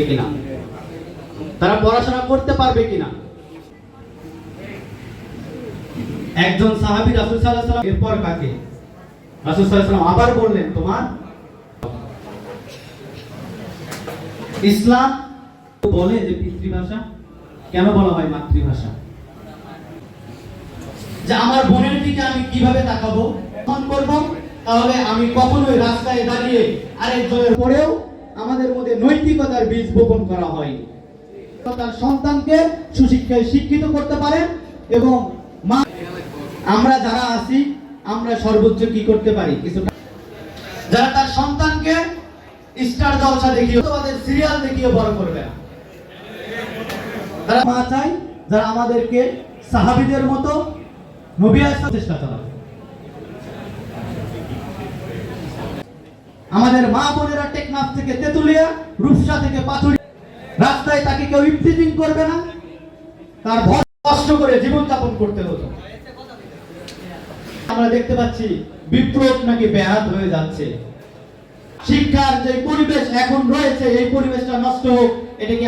কিনা, তারা পড়াশোনা করতে পারবে কিনা। একজন সাহাবী রাসূল সাল্লাল্লাহু আলাইহি ওয়াসাল্লাম এরপর কাকে রাসূল সাল্লাল্লাহু আলাইহি ওয়াসাল্লাম আবার বললেন, তোমার ইসলাম বলে যে পিতৃভাষা, কেন বলা হয় মাতৃভাষা? যে আমার বোনের দিকে আমি কিভাবে তাকাবো, ফোন করব, তাহলে আমি কখনোই রাস্তায় দাঁড়িয়ে আরেকজনের পরেও আমাদের মধ্যে নৈতিকতার বীজ বপন করা হয়। তার সন্তানকে সুশিক্ষায় শিক্ষিত করতে পারে এবং মা আমরা যারা আছি আমরা সর্বোচ্চ কি করতে পারি, কিছু যারা তার সন্তানকে স্টার জলসা দেখিয়ে আমাদের সিরিয়াল দেখিয়ে বড় করবে না, তারা মা চাই যারা আমাদেরকে সাহাবীদের মতো নবী আসার চেষ্টা চালাবে। আমাদের মা বোনেরা টেকনাফ থেকে তেতুলিয়া, রূপসা থেকে পাথুরি, রাস্তায় তাকে কেউ ইফতিজিং করবে না, তার ভর কষ্ট করে জীবন যাপন করতে হতো। আমরা দেখতে পাচ্ছি বিপ্লব নাকি ব্যাহত হয়ে যাচ্ছে। শিক্ষার যে পরিবেশ এখন রয়েছে এই পরিবেশটা নষ্ট হোক, এটা কি